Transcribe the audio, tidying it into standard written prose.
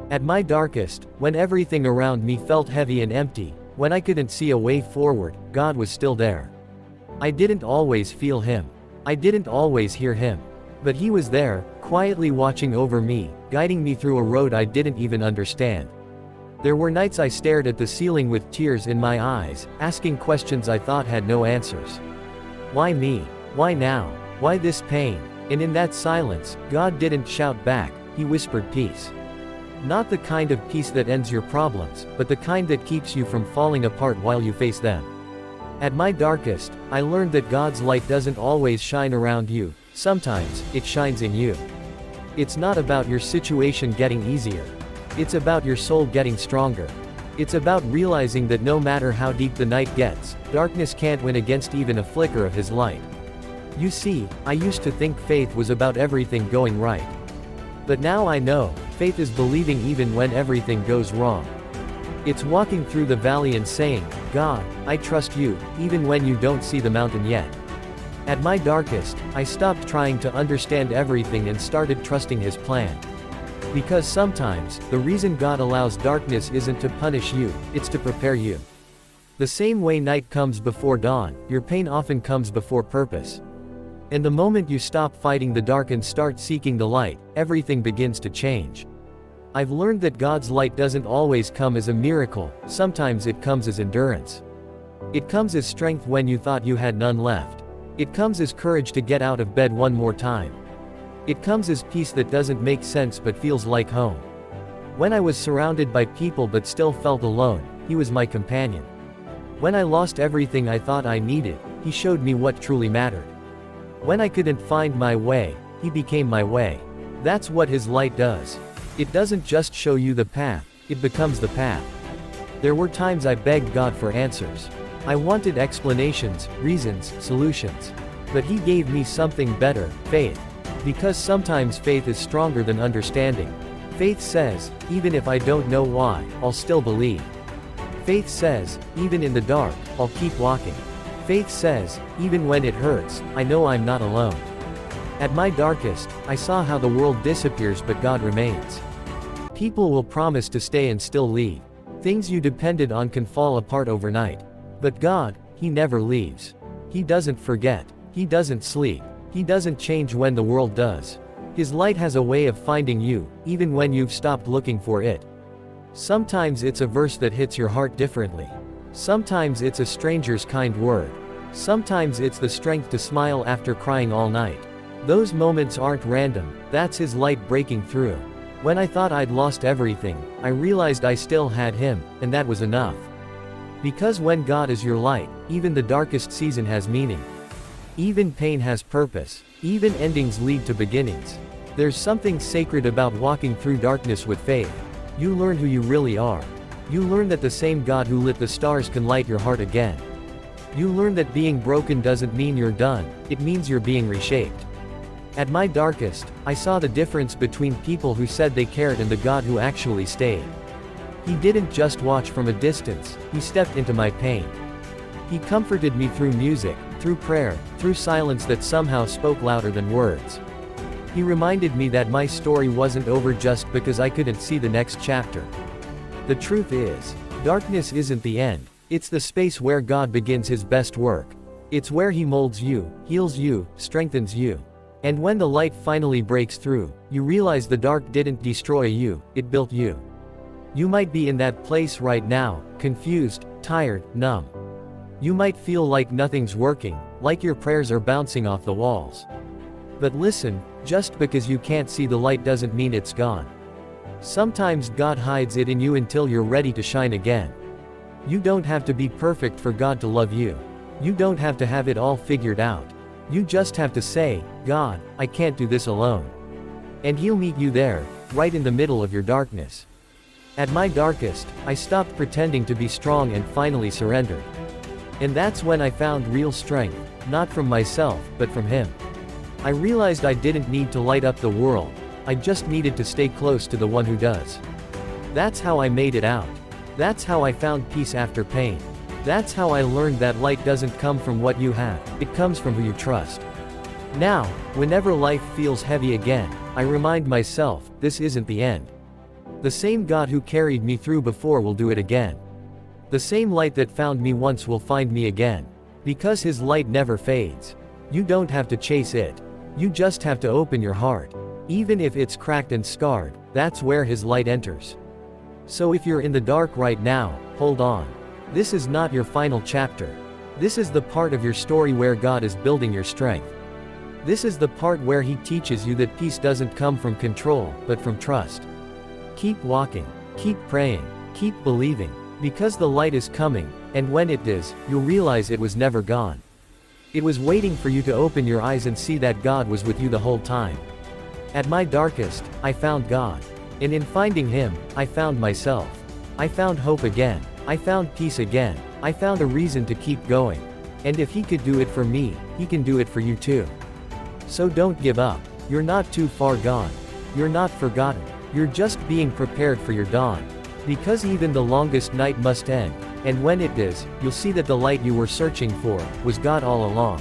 At my darkest, when everything around me felt heavy and empty, when I couldn't see a way forward, God was still there. I didn't always feel Him. I didn't always hear Him. But He was there, quietly watching over me, guiding me through a road I didn't even understand. There were nights I stared at the ceiling with tears in my eyes, asking questions I thought had no answers. Why me? Why now? Why this pain? And in that silence, God didn't shout back, He whispered peace. Not the kind of peace that ends your problems, but the kind that keeps you from falling apart while you face them. At my darkest, I learned that God's light doesn't always shine around you, sometimes, it shines in you. It's not about your situation getting easier. It's about your soul getting stronger. It's about realizing that no matter how deep the night gets, darkness can't win against even a flicker of His light. You see, I used to think faith was about everything going right. But now I know, faith is believing even when everything goes wrong. It's walking through the valley and saying, God, I trust you, even when you don't see the mountain yet. At my darkest, I stopped trying to understand everything and started trusting His plan. Because sometimes, the reason God allows darkness isn't to punish you, it's to prepare you. The same way night comes before dawn, your pain often comes before purpose. And the moment you stop fighting the dark and start seeking the light, everything begins to change. I've learned that God's light doesn't always come as a miracle, sometimes it comes as endurance. It comes as strength when you thought you had none left. It comes as courage to get out of bed one more time. It comes as peace that doesn't make sense but feels like home. When I was surrounded by people but still felt alone, He was my companion. When I lost everything I thought I needed, He showed me what truly mattered. When I couldn't find my way, He became my way. That's what His light does. It doesn't just show you the path, it becomes the path. There were times I begged God for answers. I wanted explanations, reasons, solutions. But He gave me something better, faith. Because sometimes faith is stronger than understanding. Faith says, even if I don't know why, I'll still believe. Faith says, even in the dark, I'll keep walking. Faith says, even when it hurts, I know I'm not alone. At my darkest, I saw how the world disappears but God remains. People will promise to stay and still leave. Things you depended on can fall apart overnight. But God, He never leaves. He doesn't forget. He doesn't sleep. He doesn't change when the world does. His light has a way of finding you, even when you've stopped looking for it. Sometimes it's a verse that hits your heart differently. Sometimes it's a stranger's kind word. Sometimes it's the strength to smile after crying all night. Those moments aren't random, that's His light breaking through. When I thought I'd lost everything, I realized I still had Him, and that was enough. Because when God is your light, even the darkest season has meaning. Even pain has purpose. Even endings lead to beginnings. There's something sacred about walking through darkness with faith. You learn who you really are. You learn that the same God who lit the stars can light your heart again. You learn that being broken doesn't mean you're done, it means you're being reshaped. At my darkest, I saw the difference between people who said they cared and the God who actually stayed. He didn't just watch from a distance, He stepped into my pain. He comforted me through music, through prayer, through silence that somehow spoke louder than words. He reminded me that my story wasn't over just because I couldn't see the next chapter. The truth is, darkness isn't the end, it's the space where God begins His best work. It's where He molds you, heals you, strengthens you. And when the light finally breaks through, you realize the dark didn't destroy you, it built you. You might be in that place right now, confused, tired, numb. You might feel like nothing's working, like your prayers are bouncing off the walls. But listen, just because you can't see the light doesn't mean it's gone. Sometimes God hides it in you until you're ready to shine again. You don't have to be perfect for God to love you. You don't have to have it all figured out. You just have to say, God, I can't do this alone. And He'll meet you there, right in the middle of your darkness. At my darkest, I stopped pretending to be strong and finally surrendered. And that's when I found real strength, not from myself, but from Him. I realized I didn't need to light up the world, I just needed to stay close to the one who does. That's how I made it out. That's how I found peace after pain. That's how I learned that light doesn't come from what you have, it comes from who you trust. Now, whenever life feels heavy again, I remind myself, this isn't the end. The same God who carried me through before will do it again. The same light that found me once will find me again. Because his light never fades. You don't have to chase it. You just have to open your heart. Even if it's cracked and scarred, that's where his light enters. So if you're in the dark right now, hold on. This is not your final chapter. This is the part of your story where God is building your strength. This is the part where he teaches you that peace doesn't come from control, but from trust. Keep walking. Keep praying. Keep believing. Because the light is coming, and when it does, you'll realize it was never gone. It was waiting for you to open your eyes and see that God was with you the whole time. At my darkest, I found God. And in finding him, I found myself. I found hope again. I found peace again. I found a reason to keep going. And if he could do it for me, he can do it for you too. So don't give up. You're not too far gone. You're not forgotten. You're just being prepared for your dawn. Because even the longest night must end, and when it does, you'll see that the light you were searching for was God all along.